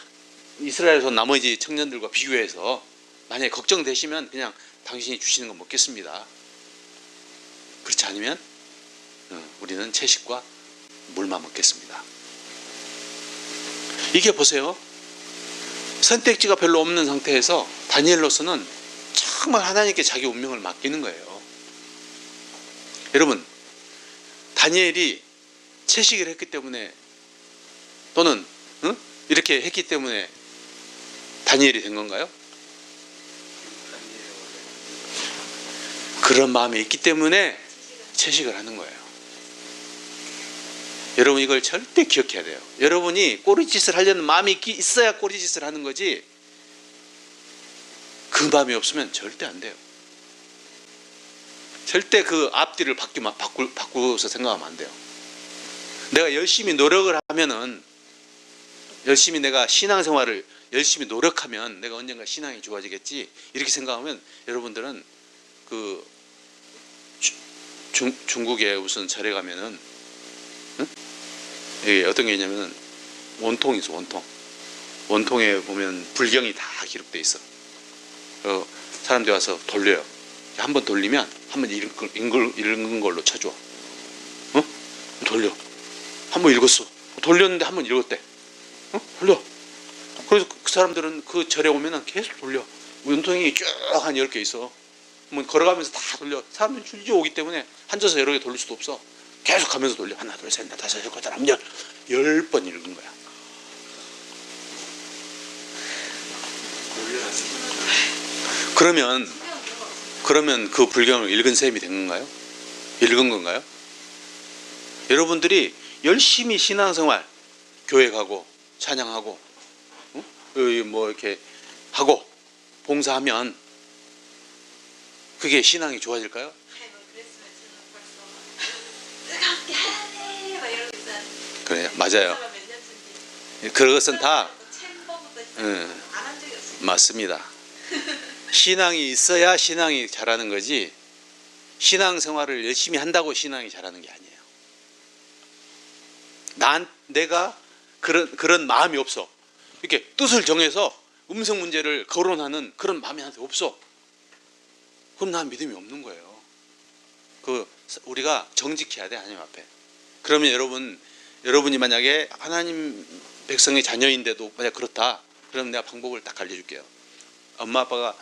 이스라엘에서 나머지 청년들과 비교해서 만약에 걱정되시면 그냥 당신이 주시는 거 먹겠습니다. 그렇지 않으면 우리는 채식과 물만 먹겠습니다. 이게 보세요. 선택지가 별로 없는 상태에서 다니엘로서는 정말 하나님께 자기 운명을 맡기는 거예요. 여러분, 다니엘이 채식을 했기 때문에 또는 이렇게 했기 때문에 다니엘이 된 건가요? 그런 마음이 있기 때문에 채식을 하는 거예요. 여러분 이걸 절대 기억해야 돼요. 여러분이 꼬리짓을 하려는 마음이 있어야 꼬리짓을 하는 거지 그 마음이 없으면 절대 안 돼요. 절대 그 앞뒤를 바꾸어서 생각하면 안 돼요. 내가 열심히 노력을 하면은 열심히 내가 신앙생활을 열심히 노력하면 내가 언젠가 신앙이 좋아지겠지 이렇게 생각하면 여러분들은 그 중국에 무슨 절에 가면은 이게 어떤 게 있냐면은 원통이 있어. 원통에 보면 불경이 다 기록돼 있어. 사람들이 와서 돌려요. 한번 돌리면 한번 읽은 걸로 쳐줘. 돌려. 한번 읽었어. 돌렸는데 한번 읽었대. 돌려. 그래서 그 사람들은 그 절에 오면은 계속 돌려. 원통이 쭉 한 10개 있어. 뭐 걸어가면서 다 돌려. 사람들이 줄지 오기 때문에 앉아서 여러 개 돌릴 수도 없어. 계속 가면서 돌려. 하나, 둘, 셋, 넷, 다섯, 여섯, 일곱, 여덟, 10번 읽은 거야. 돌려놨습니다. 그러면 성경은 그런 거 없습니다. 그러면 그 불경을 읽은 셈이 된 건가요? 읽은 건가요? 여러분들이 열심히 신앙생활, 교회 가고 찬양하고, 응? 뭐 이렇게 하고 봉사하면 그게 신앙이 좋아질까요? 아니 뭐 그랬으면 저는 벌써 뜨겁게 하네 막 이러고 있잖아요. 그래요, 맞아요. 몇 년쯤 그것은 다 챔버부터 응. 안한 적이 없어요. 맞습니다. 신앙이 있어야 신앙이 잘하는 거지, 신앙생활을 열심히 한다고 신앙이 잘하는 게 아니에요. 내가 그런 마음이 없어. 이렇게 뜻을 정해서 음성 문제를 거론하는 그런 마음이 나한테 없어. 그럼 난 믿음이 없는 거예요. 우리가 정직해야 돼, 하나님 앞에. 그러면 여러분이 만약에 하나님 백성의 자녀인데도 만약 그렇다, 그럼 내가 방법을 딱 알려줄게요. 엄마 아빠가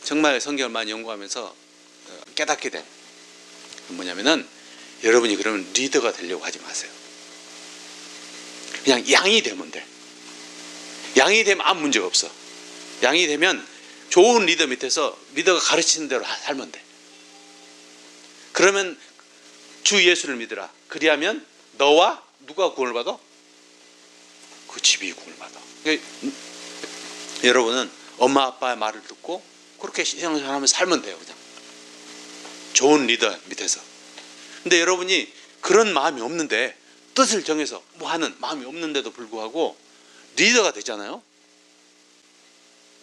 정말 성경을 많이 연구하면서 깨닫게 된 뭐냐면은, 여러분이 그러면 리더가 되려고 하지 마세요. 그냥 양이 되면 돼. 양이 되면 아무 문제가 없어. 양이 되면 좋은 리더 밑에서 리더가 가르치는 대로 살면 돼. 그러면 주 예수를 믿으라. 그리하면 너와 누가 구원을 받아? 그 집이 구원을 받아. 그러니까 여러분은 엄마 아빠의 말을 듣고 그렇게 신앙생활하면 살면 돼요. 그냥 좋은 리더 밑에서. 근데 여러분이 그런 마음이 없는데, 뜻을 정해서 뭐 하는 마음이 없는데도 불구하고 리더가 되잖아요.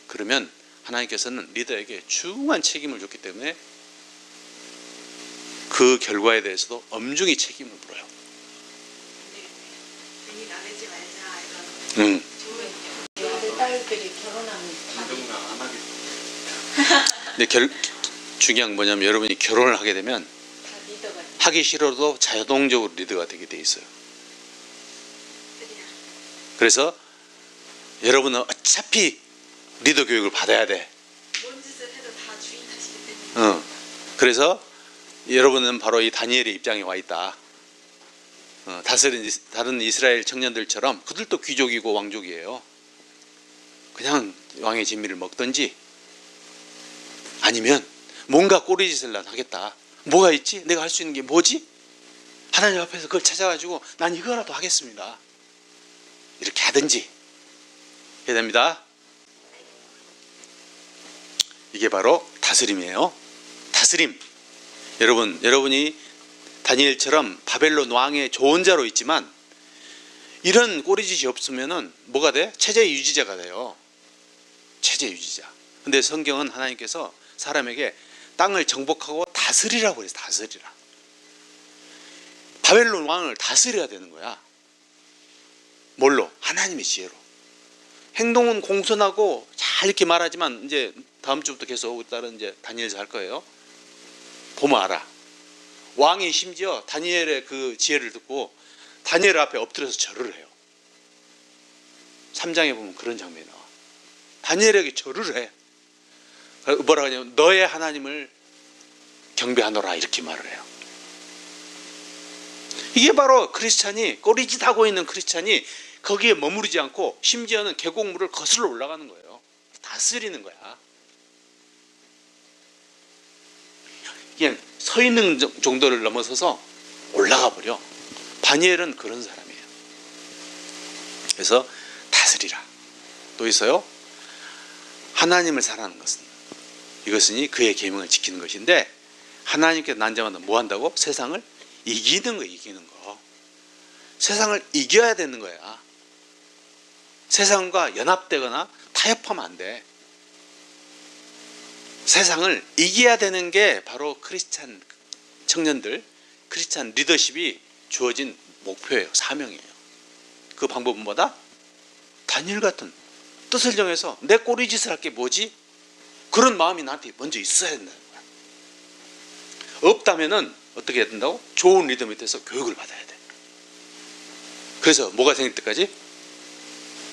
그러면 하나님께서는 리더에게 중요한 책임을 줬기 때문에 그 결과에 대해서도 엄중히 책임을 물어요. 괜히 나대지 말자 이런 좋은 아들 딸들이 결혼하면 다 운동을 안 하겠다. 근데 중요한 건 뭐냐면, 여러분이 결혼을 하게 되면 리더가 하기 싫어도 자동적으로 리더가 되게 돼 있어요. 그래서 여러분은 어차피 리더 교육을 받아야 돼. 뭔 짓을 해도 다 주인 탓이기 때문에. 그래서 여러분은 바로 이 다니엘의 입장에 와 있다. 다른 이스라엘 청년들처럼 그들도 귀족이고 왕족이에요. 그냥 왕의 진미를 먹든지, 아니면 뭔가 꼬리짓을 난 하겠다. 뭐가 있지? 내가 할 수 있는 게 뭐지? 하나님 앞에서 그걸 찾아가지고 난 이거라도 하겠습니다. 이렇게 하든지 해야 됩니다. 이게 바로 다스림이에요. 다스림. 여러분이 다니엘처럼 바벨론 왕의 좋은 자로 있지만, 이런 꼬리짓이 없으면은 뭐가 돼? 체제 유지자가 돼요. 체제 유지자. 근데 성경은 하나님께서 사람에게 땅을 정복하고 다스리라고 그래서 다스리라. 바벨론 왕을 다스려야 되는 거야. 뭘로? 하나님의 지혜로. 행동은 공손하고 잘 이렇게 말하지만, 이제 다음 주부터 계속 다른 이제 다니엘서 할 거예요. 보면 알아. 왕이 심지어 다니엘의 그 지혜를 듣고 다니엘 앞에 엎드려서 절을 해요. 3장에 보면 그런 장면이 나와. 다니엘에게 절을 해. 뭐라 하냐면 너의 하나님을 경배하노라, 이렇게 말을 해요. 이게 바로 크리스찬이, 꼬리짓하고 있는 크리스찬이 거기에 머무르지 않고 심지어는 계곡물을 거슬러 올라가는 거예요. 다스리는 거야. 그냥 서 있는 정도를 넘어서서 올라가 버려. 다니엘은 그런 사람이에요. 그래서 다스리라. 또 있어요. 하나님을 사랑하는 것은, 이것은 그의 계명을 지키는 것인데, 하나님께서 난 자마다 뭐 한다고? 세상을 이기는 거, 이기는 거. 세상을 이겨야 되는 거야. 세상과 연합되거나 타협하면 안 돼. 세상을 이겨야 되는 게 바로 크리스찬 청년들, 크리스찬 리더십이 주어진 목표예요. 사명이에요. 그 방법은 뭐다? 다니엘 같은 뜻을 정해서 내 꼬리짓을 할 게 뭐지? 그런 마음이 나한테 먼저 있어야 된다는 거야. 없다면은 어떻게 해야 된다고? 좋은 리더 밑에서 교육을 받아야 돼. 그래서 뭐가 생길 때까지?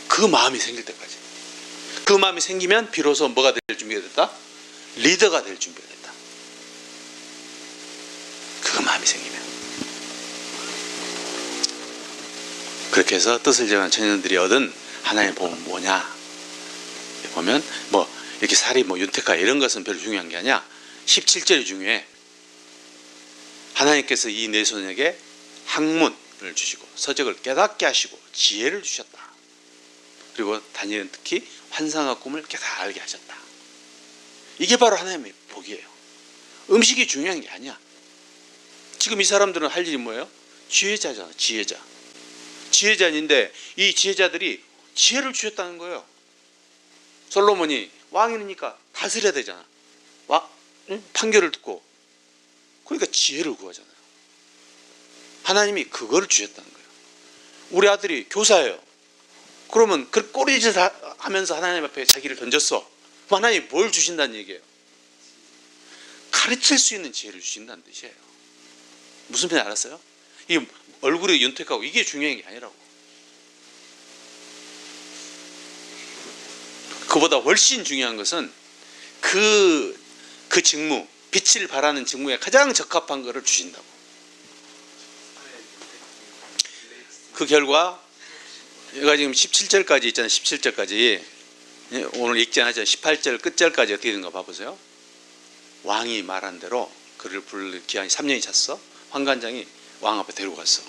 그 마음이 생길 때까지. 그 마음이 생기면 비로소 뭐가 될 준비가 됐다? 리더가 될 준비가 됐다. 그 마음이 생기면. 그렇게 해서 뜻을 정한 청년들이 얻은 하나님의 복은 뭐냐? 보면 뭐 이렇게 살이 뭐 윤택하 이런 것은 별로 중요한 게 아니야. 17절이 중요해. 하나님께서 이 네 손에게 학문을 주시고 서적을 깨닫게 하시고 지혜를 주셨다. 그리고 다니엘은 특히 환상과 꿈을 깨닫게 하셨다. 이게 바로 하나님의 복이에요. 음식이 중요한 게 아니야. 지금 이 사람들은 할 일이 뭐예요? 지혜자잖아. 지혜자. 지혜자인데 이 지혜자들이 지혜를 주셨다는 거예요. 솔로몬이 왕이니까 다스려야 되잖아. 판결을 듣고. 그러니까 지혜를 구하잖아요. 하나님이 그거를 주셨다는 거예요. 우리 아들이 교사예요. 그러면 그 꼬리짓 하면서 하나님 앞에 자기를 던졌어. 그럼 하나님이 뭘 주신다는 얘기예요? 가르칠 수 있는 지혜를 주신다는 뜻이에요. 무슨 말인지 알았어요? 이 얼굴이 윤택하고 이게 중요한 게 아니라고. 그보다 훨씬 중요한 것은 그 직무, 빛을 발하는 직무에 가장 적합한 것을 주신다고. 그 결과 얘가 지금 17절까지 있잖아요. 17절까지. 오늘 읽지 않았잖아요. 18절 끝절까지 어떻게 되는가 봐보세요. 왕이 말한 대로 그를 부를 기한이 3년이 찼어. 환관장이 왕 앞에 데리고 갔어.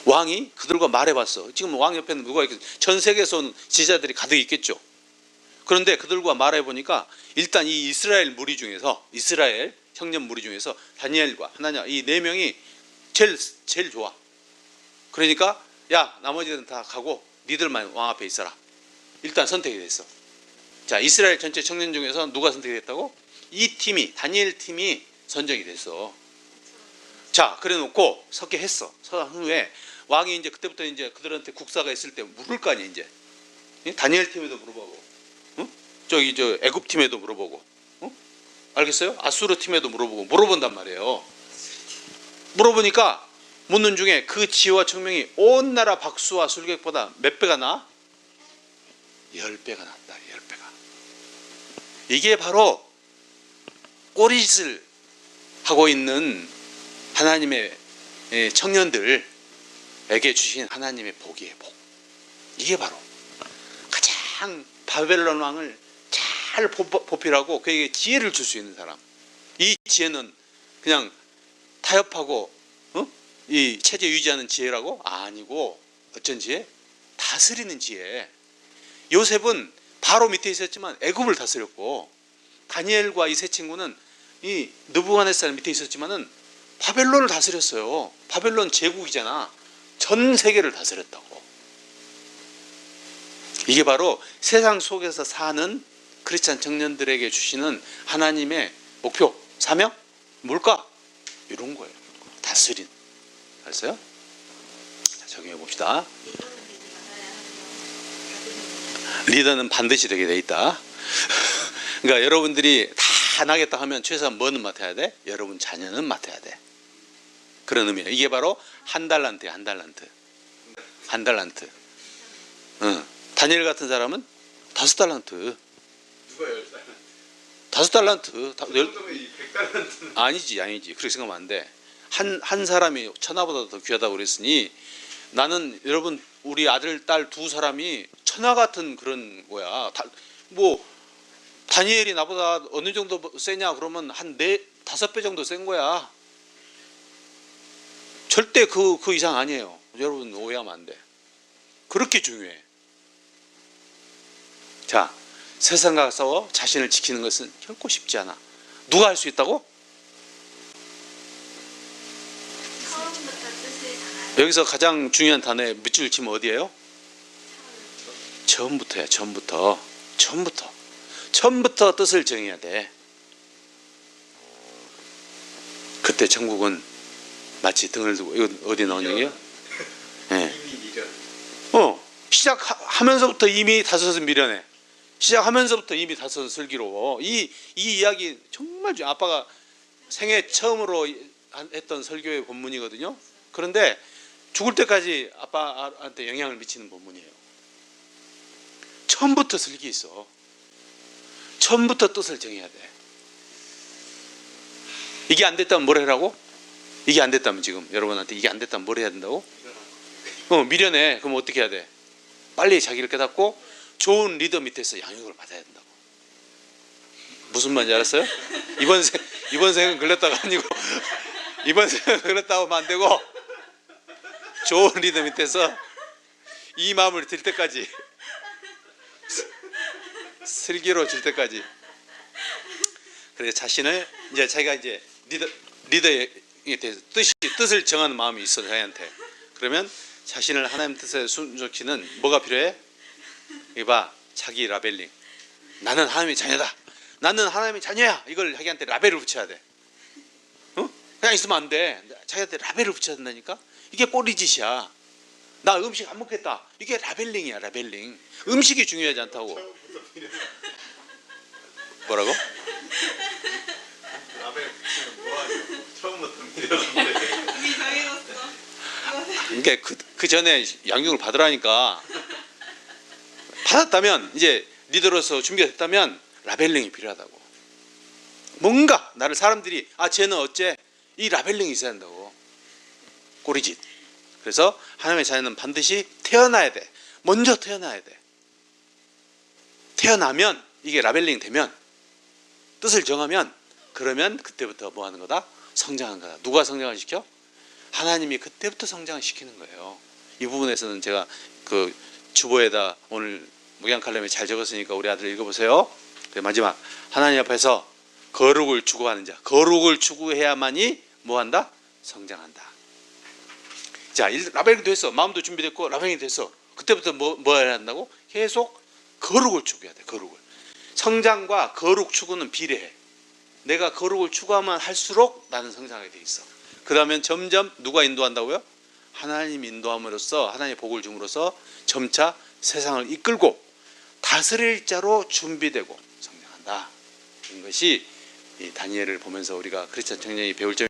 왕이 그들과 말해봤어. 지금 왕 옆에는 누가 있겠어? 전 세계에서 온 지자들이 가득 있겠죠. 그런데 그들과 말해보니까 일단 이 이스라엘 무리 중에서, 이스라엘 형년 무리 중에서 다니엘과 하나냐 이 네 명이 제일 좋아. 그러니까 야 나머지는 다 가고 니들만 왕 앞에 있어라. 일단 선택이 됐어. 자, 이스라엘 전체 청년 중에서 누가 선택이 됐다고? 이 팀이, 다니엘 팀이 선정이 됐어. 자, 그래 놓고 섰게 했어. 선 후에 왕이 이제 그때부터 이제 그들한테 국사가 있을 때 물을 거 아니야, 이제. 다니엘 팀에도 물어보고, 저기 저 애굽 팀에도 물어보고, 알겠어요? 아수르 팀에도 물어본단 말이에요. 물어보니까 묻는 중에 그 지혜와 청명이 온 나라 박수와 술객보다 몇 배가 나? 10배가 낫다. 10배가. 이게 바로 꼬리짓을 하고 있는 하나님의 청년들에게 주신 하나님의 복이에요. 복. 이게 바로 가장 바벨론 왕을 잘 보필하고 그에게 지혜를 줄 수 있는 사람. 이 지혜는 그냥 타협하고 이 체제 유지하는 지혜라고? 아니고 어쩐 지혜? 다스리는 지혜. 요셉은 바로 밑에 있었지만 애굽을 다스렸고, 다니엘과 이 세 친구는 이 느부갓네살 밑에 있었지만은 바벨론을 다스렸어요. 바벨론 제국이잖아. 전 세계를 다스렸다고. 이게 바로 세상 속에서 사는 크리스찬 청년들에게 주시는 하나님의 목표, 사명, 뭘까? 이런 거예요. 다스린. 알았어요? 자, 적용해 봅시다. 리더는 반드시 되게 돼 있다. 그러니까 여러분들이 다 나겠다 하면 최소한 뭐는 맡아야 돼? 여러분 자녀는 맡아야 돼. 그런 의미예요. 이게 바로 한 달란트야. 한 달란트. 한 달란트. 다니엘 같은 사람은 5달란트. 누가 10달란트? 5달란트. 그 정도면 이 100달란트는 아니지. 그렇게 생각하면 안 돼. 한 사람이 천하보다 더 귀하다고 그랬으니, 나는 여러분 우리 아들 딸 두 사람이 천하 같은 그런 거야. 뭐 다니엘이 나보다 어느 정도 세냐 그러면 한 5배 정도 센 거야. 절대 그 이상 아니에요. 여러분 오해하면 안 돼. 그렇게 중요해. 자, 세상과 싸워 자신을 지키는 것은 결코 쉽지 않아. 누가 할 수 있다고? 처음부터 뜻을 당하는 여기서 가장 중요한 단어에 밑줄 치면 어디예요? 처음부터야. 처음부터 뜻을 정해야 돼. 그때 천국은 마치 등을 두고, 이거 어디 나온 얘기예요? 네. 이미 미련. 시작하면서부터 이미 다섯은 미련해. 시작하면서부터 이미 다섯은 슬기로워. 이 이야기 정말 아빠가 생애 처음으로 했던 설교의 본문이거든요. 그런데 죽을 때까지 아빠한테 영향을 미치는 본문이에요. 처음부터 슬기 있어. 처음부터 뜻을 정해야 돼. 이게 안 됐다면 뭘 해라고? 이게 안 됐다면, 지금 여러분한테 이게 안 됐다면 뭘 해야 된다고? 미련해. 그럼 어떻게 해야 돼? 빨리 자기를 깨닫고 좋은 리더 밑에서 양육을 받아야 된다고. 무슨 말인지 알았어요? 이번 생은 걸렸다가 아니고 이번 생은 걸렸다고 하면 안 되고 좋은 리더 밑에서 이 마음을 들 때까지 슬기로워질 때까지. 그래서 자신을 이제 자기가 이제 리더에 대해서 뜻을 정하는 마음이 있어 자기한테. 그러면 자신을 하나님 뜻에 순종시키는 뭐가 필요해? 이봐, 자기 라벨링. 나는 하나님의 자녀다. 나는 하나님의 자녀야. 이걸 자기한테 라벨을 붙여야 돼. 어? 그냥 있으면 안 돼. 자기한테 라벨을 붙여야 된다니까. 이게 꼬리짓이야. 나 음식 안 먹겠다. 이게 라벨링이야, 라벨링. 음식이 중요하지 않다고. 뭐라고? 라벨 붙이면 뭐하냐고. 처음부터 미련한데. 이미 정해졌어. 그러니까 그 전에 양육을 받으라니까. 받았다면 이제 리더로서 준비가 됐다면 라벨링이 필요하다고. 뭔가 나를 사람들이 쟤는 어째? 이 라벨링이 있어야 한다고. 꼬리짓. 그래서 하나님의 자녀는 반드시 태어나야 돼. 먼저 태어나야 돼. 태어나면 이게 라벨링 되면 뜻을 정하면 그러면 그때부터 뭐 하는 거다? 성장하는 거다. 누가 성장을 시켜? 하나님이 그때부터 성장을 시키는 거예요. 이 부분에서는 제가 그 주보에다 오늘 목양칼럼에 잘 적었으니까 우리 아들 읽어보세요. 마지막 하나님 앞에서 거룩을 추구하는 자. 거룩을 추구해야만이 뭐 한다? 성장한다. 자, 라벨링 됐어. 마음도 준비됐고 라벨링이 됐어. 그때부터 뭐 해야 한다고? 계속 거룩을 추구해야 돼. 거룩을. 성장과 거룩 추구는 비례해. 내가 거룩을 추구하면 할수록 나는 성장하게 돼 있어. 그러면 점점 누가 인도한다고요? 하나님 인도함으로써 하나님의 복을 줌으로써 점차 세상을 이끌고 다스릴 자로 준비되고 성장한다. 이것이 이 다니엘을 보면서 우리가 크리스천 청년이 배울 점이